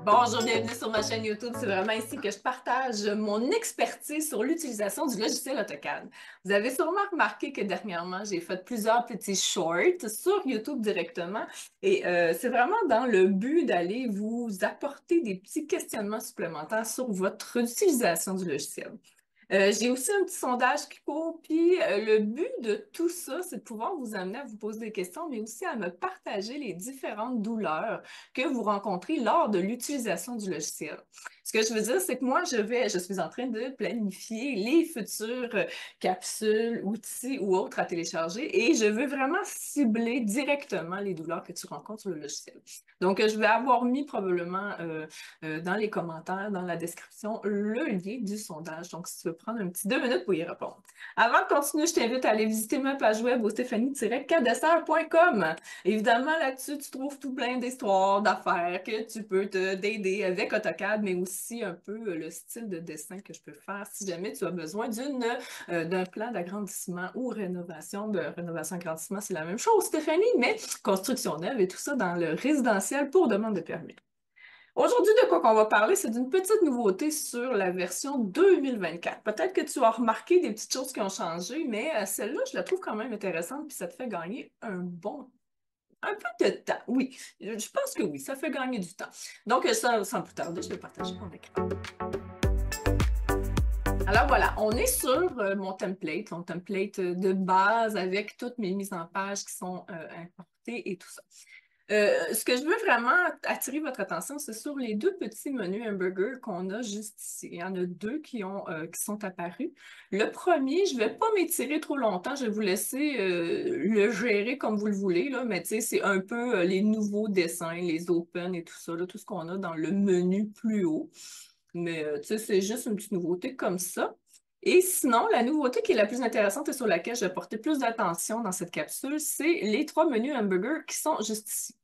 Bonjour, bienvenue sur ma chaîne YouTube. C'est vraiment ici que je partage mon expertise sur l'utilisation du logiciel AutoCAD. Vous avez sûrement remarqué que dernièrement, j'ai fait plusieurs petits shorts sur YouTube directement et c'est vraiment dans le but d'aller vous apporter des petits questionnements supplémentaires sur votre utilisation du logiciel. J'ai aussi un petit sondage qui court, puis le but de tout ça, c'est de pouvoir vous amener à vous poser des questions, mais aussi à me partager les différentes douleurs que vous rencontrez lors de l'utilisation du logiciel. Ce que je veux dire, c'est que moi, je suis en train de planifier les futures capsules, outils ou autres à télécharger, et je veux vraiment cibler directement les douleurs que tu rencontres sur le logiciel. Donc, je vais avoir mis probablement dans les commentaires, dans la description, le lien du sondage. Donc, si tu veux prendre un petit 2 minutes pour y répondre. Avant de continuer, je t'invite à aller visiter ma page web au stéphanie-cadesseur.com. Évidemment, là-dessus, tu trouves tout plein d'histoires, d'affaires que tu peux t'aider avec AutoCAD, mais aussi un peu le style de dessin que je peux faire si jamais tu as besoin d'un plan d'agrandissement ou rénovation. Rénovation-agrandissement, c'est la même chose, Stéphanie, mais construction neuve et tout ça dans le résidentiel pour demande de permis. Aujourd'hui, de quoi qu'on va parler, c'est d'une petite nouveauté sur la version 2024. Peut-être que tu as remarqué des petites choses qui ont changé, mais celle-là, je la trouve quand même intéressante, puis ça te fait gagner un peu de temps. Oui, je pense que oui, ça fait gagner du temps. Donc, sans plus tarder, je vais partager mon écran. Alors voilà, on est sur mon template de base avec toutes mes mises en page qui sont importées et tout ça. Ce que je veux vraiment attirer votre attention, c'est sur les deux petits menus hamburger qu'on a juste ici. Il y en a deux qui sont apparus. Le premier, je ne vais pas m'étirer trop longtemps, je vais vous laisser le gérer comme vous le voulez, là, mais tu sais, c'est un peu les nouveaux dessins, les open et tout ça, là, tout ce qu'on a dans le menu plus haut. Mais tu sais, c'est juste une petite nouveauté comme ça. Et sinon, la nouveauté qui est la plus intéressante et sur laquelle je vais porter plus d'attention dans cette capsule, c'est les trois menus hamburger qui sont juste ici.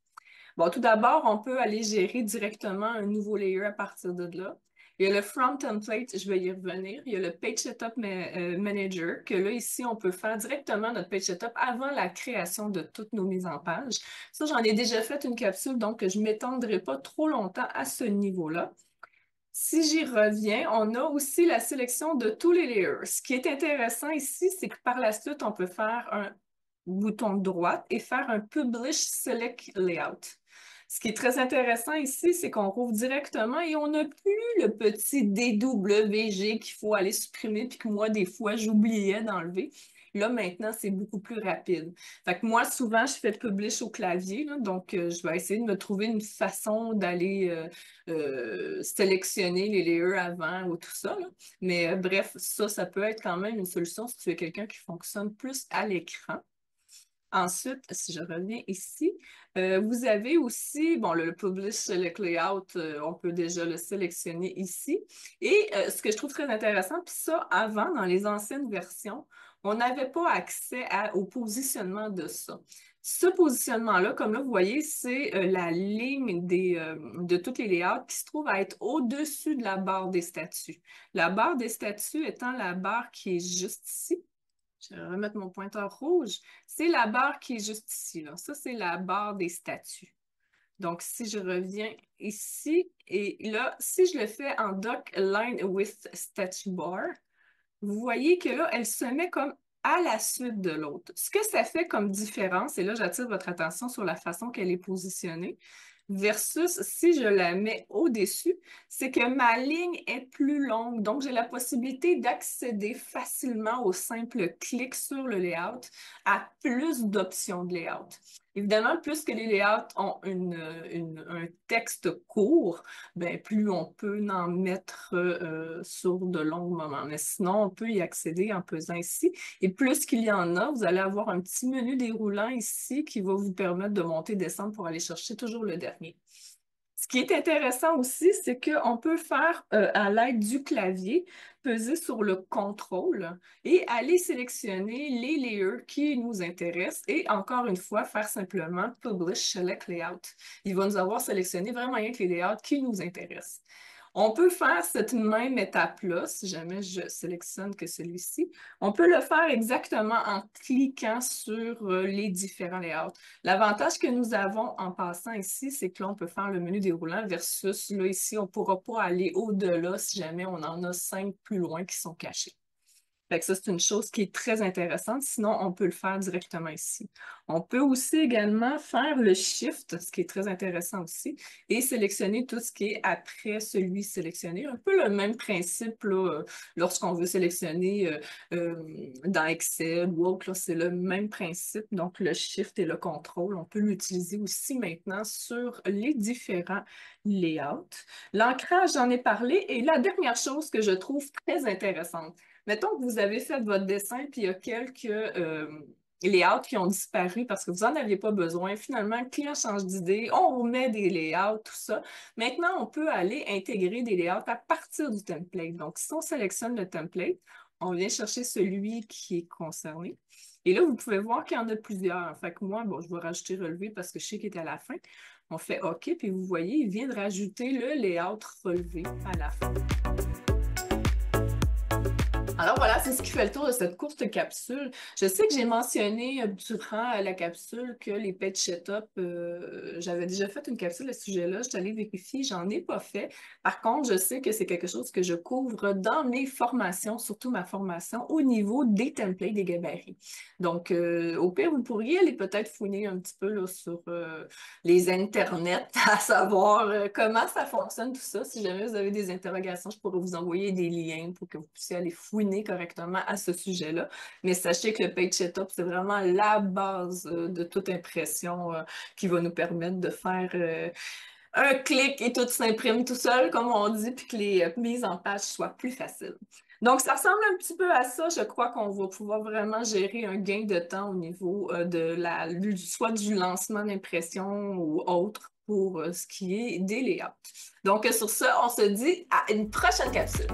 Bon, tout d'abord, on peut aller gérer directement un nouveau layer à partir de là. Il y a le From Template, je vais y revenir. Il y a le Page Setup Manager, que là, ici, on peut faire directement notre Page Setup avant la création de toutes nos mises en page. Ça, j'en ai déjà fait une capsule, donc je ne m'étendrai pas trop longtemps à ce niveau-là. Si j'y reviens, on a aussi la sélection de tous les layers. Ce qui est intéressant ici, c'est que par la suite, on peut faire un bouton de droite et faire un Publish Select Layout. Ce qui est très intéressant ici, c'est qu'on rouvre directement et on n'a plus le petit DWG qu'il faut aller supprimer puis que moi, des fois, j'oubliais d'enlever. Là, maintenant, c'est beaucoup plus rapide. Fait que moi, souvent, je fais publish au clavier, là, donc je vais essayer de me trouver une façon d'aller sélectionner les layers avant ou tout ça, là. Mais bref, ça peut être quand même une solution si tu es quelqu'un qui fonctionne plus à l'écran. Ensuite, si je reviens ici, vous avez aussi, bon, le Publish Select Layout, on peut déjà le sélectionner ici. Et ce que je trouve très intéressant, puis ça, avant, dans les anciennes versions, on n'avait pas accès au positionnement de ça. Ce positionnement-là, comme là, vous voyez, c'est la ligne de tous les layouts qui se trouve à être au-dessus de la barre des statuts. La barre des statuts étant la barre qui est juste ici. Je vais remettre mon pointeur rouge. C'est la barre qui est juste ici, là. Ça, c'est la barre des statuts. Donc, si je reviens ici, et là, si je le fais en Dock Line with Statue Bar, vous voyez que là, elle se met comme à la suite de l'autre. Ce que ça fait comme différence, et là, j'attire votre attention sur la façon qu'elle est positionnée, versus si je la mets au-dessus, c'est que ma ligne est plus longue. Donc, j'ai la possibilité d'accéder facilement au simple clic sur le layout à plus d'options de layout. Évidemment, plus que les layouts ont un texte court, ben, plus on peut en mettre sur de longs moments. Mais sinon, on peut y accéder en pesant ici. Et plus qu'il y en a, vous allez avoir un petit menu déroulant ici qui va vous permettre de monter, descendre pour aller chercher toujours le dernier. Ce qui est intéressant aussi, c'est qu'on peut faire, à l'aide du clavier, peser sur le contrôle et aller sélectionner les layers qui nous intéressent et encore une fois, faire simplement Publish Select Layout. Il va nous avoir sélectionné vraiment rien que les layouts qui nous intéressent. On peut faire cette même étape-là, si jamais je sélectionne que celui-ci. On peut le faire exactement en cliquant sur les différents layouts. L'avantage que nous avons en passant ici, c'est que là, on peut faire le menu déroulant versus là, ici, on ne pourra pas aller au-delà si jamais on en a 5 plus loin qui sont cachés. Fait que ça, c'est une chose qui est très intéressante. Sinon, on peut le faire directement ici. On peut aussi également faire le Shift, ce qui est très intéressant aussi, et sélectionner tout ce qui est après celui sélectionné. Un peu le même principe là, lorsqu'on veut sélectionner dans Excel ou autre, c'est le même principe. Donc, le Shift et le contrôle, on peut l'utiliser aussi maintenant sur les différents layouts. L'ancrage, j'en ai parlé. Et la dernière chose que je trouve très intéressante, mettons que vous avez fait votre dessin, puis il y a quelques layouts qui ont disparu parce que vous n'en aviez pas besoin. Finalement, le client change d'idée, on remet des layouts, tout ça. Maintenant, on peut aller intégrer des layouts à partir du template. Donc, si on sélectionne le template, on vient chercher celui qui est concerné. Et là, vous pouvez voir qu'il y en a plusieurs. Fait que moi, bon, je vais rajouter relevé parce que je sais qu'il est à la fin. On fait OK, puis vous voyez, il vient de rajouter le layout relevé à la fin. Alors voilà, c'est ce qui fait le tour de cette courte capsule. Je sais que j'ai mentionné durant la capsule que les page setup, j'avais déjà fait une capsule à ce sujet-là. Je suis allée vérifier, j'en ai pas fait. Par contre, je sais que c'est quelque chose que je couvre dans mes formations, surtout ma formation au niveau des templates, des gabarits. Donc, au pire, vous pourriez aller peut-être fouiner un petit peu là, sur les internets, à savoir comment ça fonctionne tout ça. Si jamais vous avez des interrogations, je pourrais vous envoyer des liens pour que vous puissiez aller fouiner correctement à ce sujet-là. Mais sachez que le Page Setup, c'est vraiment la base de toute impression qui va nous permettre de faire un clic et tout s'imprime tout seul, comme on dit, puis que les mises en page soient plus faciles. Donc, ça ressemble un petit peu à ça. Je crois qu'on va pouvoir vraiment gérer un gain de temps au niveau soit du lancement d'impression ou autre pour ce qui est des layouts. Donc, sur ça, on se dit à une prochaine capsule.